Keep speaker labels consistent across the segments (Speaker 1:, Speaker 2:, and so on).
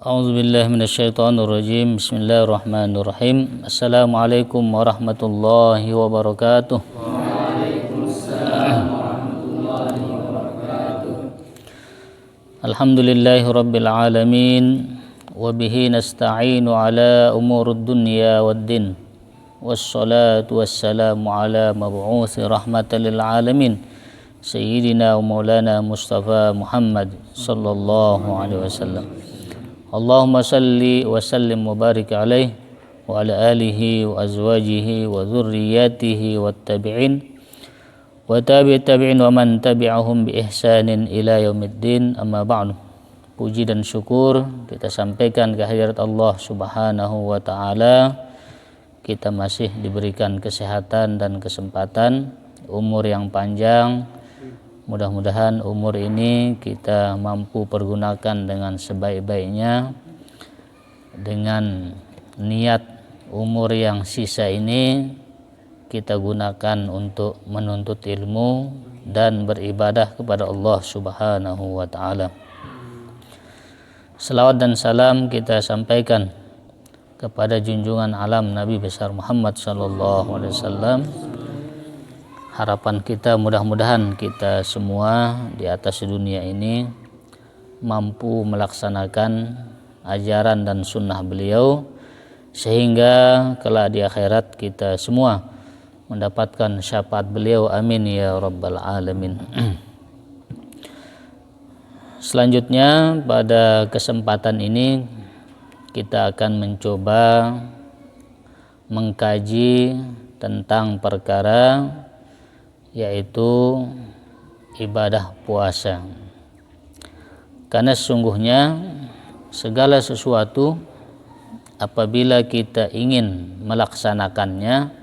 Speaker 1: A'udzu billahi minasyaitonir rajim. Bismillahirrahmanirrahim. Assalamualaikum warahmatullahi wabarakatuh.
Speaker 2: Waalaikumsalam warahmatullahi wabarakatuh.
Speaker 1: Alhamdulillahi rabbil alamin wa bihi nasta'inu ala umurud dunya waddin. Wassalatu wassalamu ala mab'uts rahmatan lil alamin. Sayyidina wa maulana Mustafa Muhammad sallallahu alaihi wasallam. Allahumma salli wa sallim wa barik alaih wa ala alihi wa azwajihi wa dhurriyyatihi wa tabi'in wa tabi'in wa man tabi'ahum bi ihsanin ila yaumiddin, amma ba'du. Puji dan syukur kita sampaikan kehadirat Allah Subhanahu wa ta'ala. Kita masih diberikan kesehatan dan kesempatan, umur yang panjang. Mudah-mudahan umur ini kita mampu pergunakan dengan sebaik-baiknya, dengan niat umur yang sisa ini kita gunakan untuk menuntut ilmu dan beribadah kepada Allah Subhanahu wa ta'ala. Selawat dan salam kita sampaikan kepada junjungan alam Nabi besar Muhammad sallallahu alaihi wasallam. Harapan kita mudah-mudahan kita semua di atas dunia ini mampu melaksanakan ajaran dan sunnah beliau, sehingga kelak di akhirat kita semua mendapatkan syafaat beliau, amin ya rabbal alamin. Selanjutnya pada kesempatan ini kita akan mencoba mengkaji tentang perkara yaitu ibadah puasa. Karena sesungguhnya segala sesuatu apabila kita ingin melaksanakannya,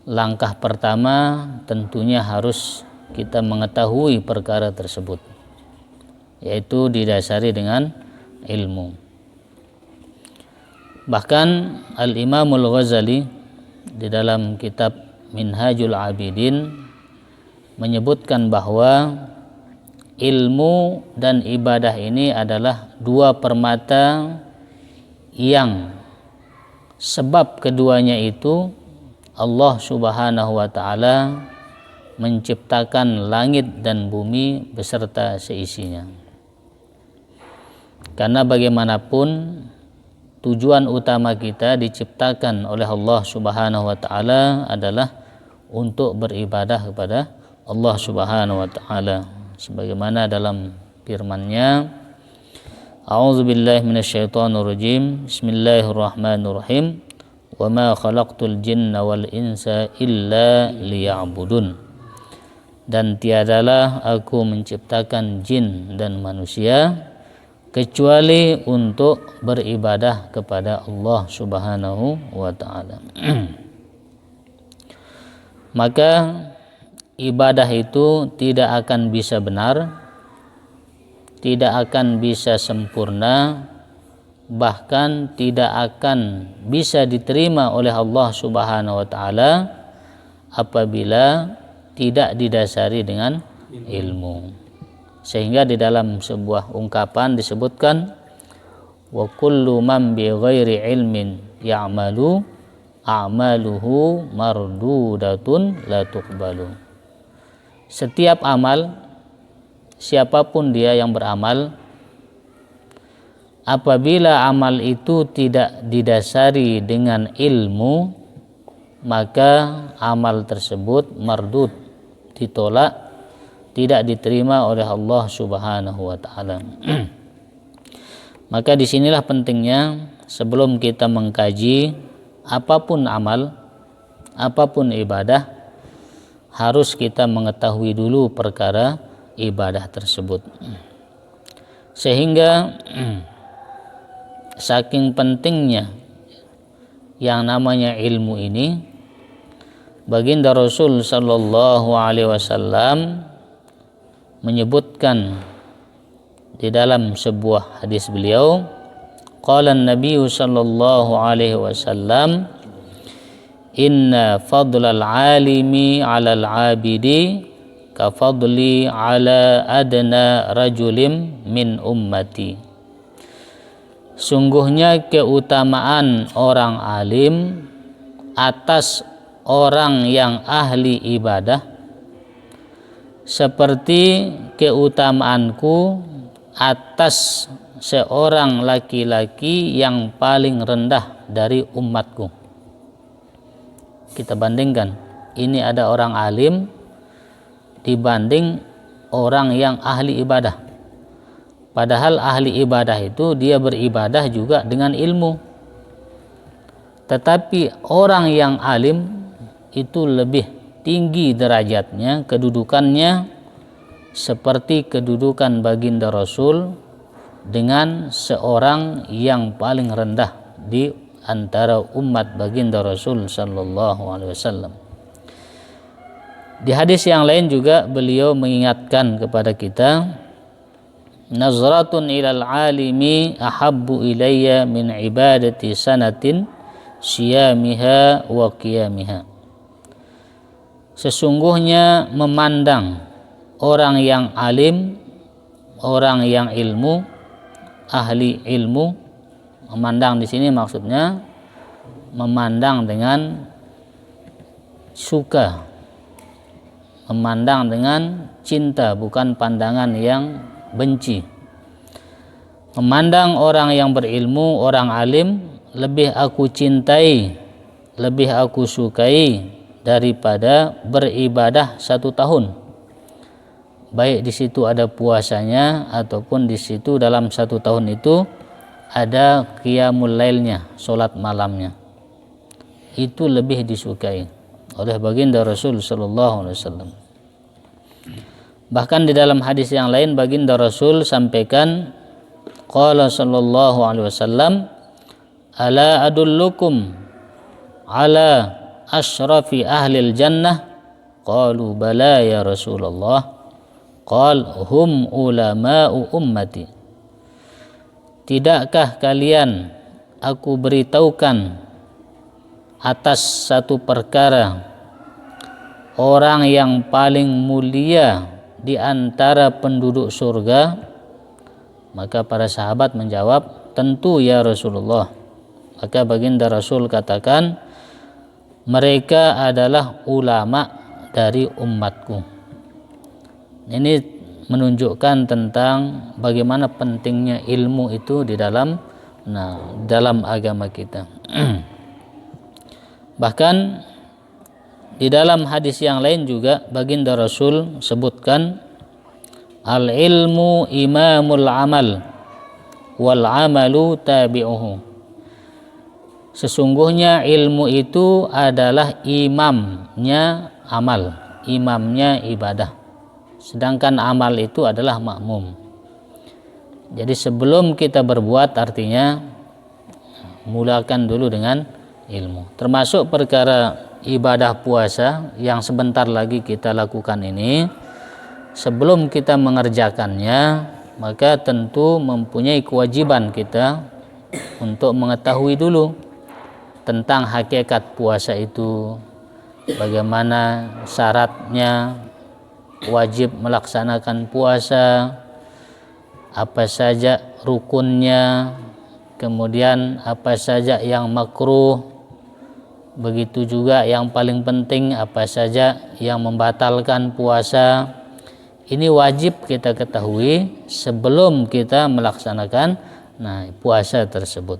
Speaker 1: langkah pertama tentunya harus kita mengetahui perkara tersebut, yaitu didasari dengan ilmu. Bahkan Al-Imamul Ghazali di dalam kitab Minhajul Abidin menyebutkan bahwa ilmu dan ibadah ini adalah dua permata yang sebab keduanya itu Allah Subhanahu wa ta'ala menciptakan langit dan bumi beserta seisinya. Karena bagaimanapun tujuan utama kita diciptakan oleh Allah Subhanahu wa ta'ala adalah untuk beribadah kepada Allah Subhanahu wa ta'ala, sebagaimana dalam firman-Nya, A'udzu billahi minasyaitonir rajim. Bismillahirrahmanirrahim. Wa ma khalaqtul jinna wal insa illa liya'budun. Dan tiadalah aku menciptakan jin dan manusia kecuali untuk beribadah kepada Allah Subhanahu wa ta'ala. Maka ibadah itu tidak akan bisa benar, tidak akan bisa sempurna, bahkan tidak akan bisa diterima oleh Allah Subhanahu wa ta'ala apabila tidak didasari dengan ilmu. Sehingga di dalam sebuah ungkapan disebutkan, wa kullu man bi ghairi ilmin ya'malu a'maluhu mardudatun la tuqbalu. Setiap amal, siapapun dia yang beramal, apabila amal itu tidak didasari dengan ilmu, maka amal tersebut mardud, ditolak, tidak diterima oleh Allah Subhanahu wa ta'ala. Maka disinilah pentingnya sebelum kita mengkaji apapun amal, apapun ibadah, harus kita mengetahui dulu perkara ibadah tersebut. Sehingga saking pentingnya yang namanya ilmu ini, baginda Rasul sallallahu alaihi wasallam menyebutkan di dalam sebuah hadis beliau, qala an-nabiy sallallahu alaihi wasallam, inna fadlal alimi 'alal 'abidi ka fadli 'ala adna rajulim min ummati. Sungguhnya keutamaan orang alim atas orang yang ahli ibadah seperti keutamaanku atas seorang laki-laki yang paling rendah dari umatku. Kita bandingkan, ini ada orang alim dibanding orang yang ahli ibadah. Padahal ahli ibadah itu dia beribadah juga dengan ilmu. Tetapi orang yang alim itu lebih tinggi derajatnya, kedudukannya seperti kedudukan baginda Rasul dengan seorang yang paling rendah di antara umat baginda Rasul sallallahu alaihi wasallam. Di hadis yang lain juga beliau mengingatkan kepada kita, nazratun ilal alimi ahabbu ilayya min ibadati sanatin siyamiha wa qiyamiha. Sesungguhnya memandang orang yang alim, orang yang ilmu, ahli ilmu, memandang di sini maksudnya memandang dengan suka, memandang dengan cinta, bukan pandangan yang benci. Memandang orang yang berilmu, orang alim, lebih aku cintai, lebih aku sukai daripada beribadah 1 tahun. Baik di situ ada puasanya ataupun di situ dalam 1 tahun itu ada qiyamul lailnya, salat malamnya. Itu lebih disukai oleh baginda Rasul sallallahu alaihi wasallam. Bahkan di dalam hadis yang lain baginda Rasul sampaikan, qala sallallahu alaihi wasallam, ala adullukum ala asyrafi ahlil jannah, qalu bala ya Rasulullah, qal hum ulama'u ummati. Tidakkah kalian aku beritahukan atas satu perkara orang yang paling mulia di antara penduduk surga? Maka para sahabat menjawab, tentu ya Rasulullah. Maka baginda Rasul katakan, mereka adalah ulama dari umatku. Ini menunjukkan tentang bagaimana pentingnya ilmu itu di dalam agama kita. Bahkan di dalam hadis yang lain juga baginda Rasul sebutkan, al ilmu imamul amal wal amalu tabi'uhu. Sesungguhnya ilmu itu adalah imamnya amal, imamnya ibadah. Sedangkan amal itu adalah makmum. Jadi sebelum kita berbuat, artinya mulakan dulu dengan ilmu. Termasuk perkara ibadah puasa yang sebentar lagi kita lakukan ini, sebelum kita mengerjakannya, maka tentu mempunyai kewajiban kita untuk mengetahui dulu tentang hakikat puasa itu, bagaimana syaratnya, wajib melaksanakan puasa, apa saja rukunnya, kemudian apa saja yang makruh, begitu juga yang paling penting apa saja yang membatalkan puasa. Ini wajib kita ketahui sebelum kita melaksanakan puasa tersebut.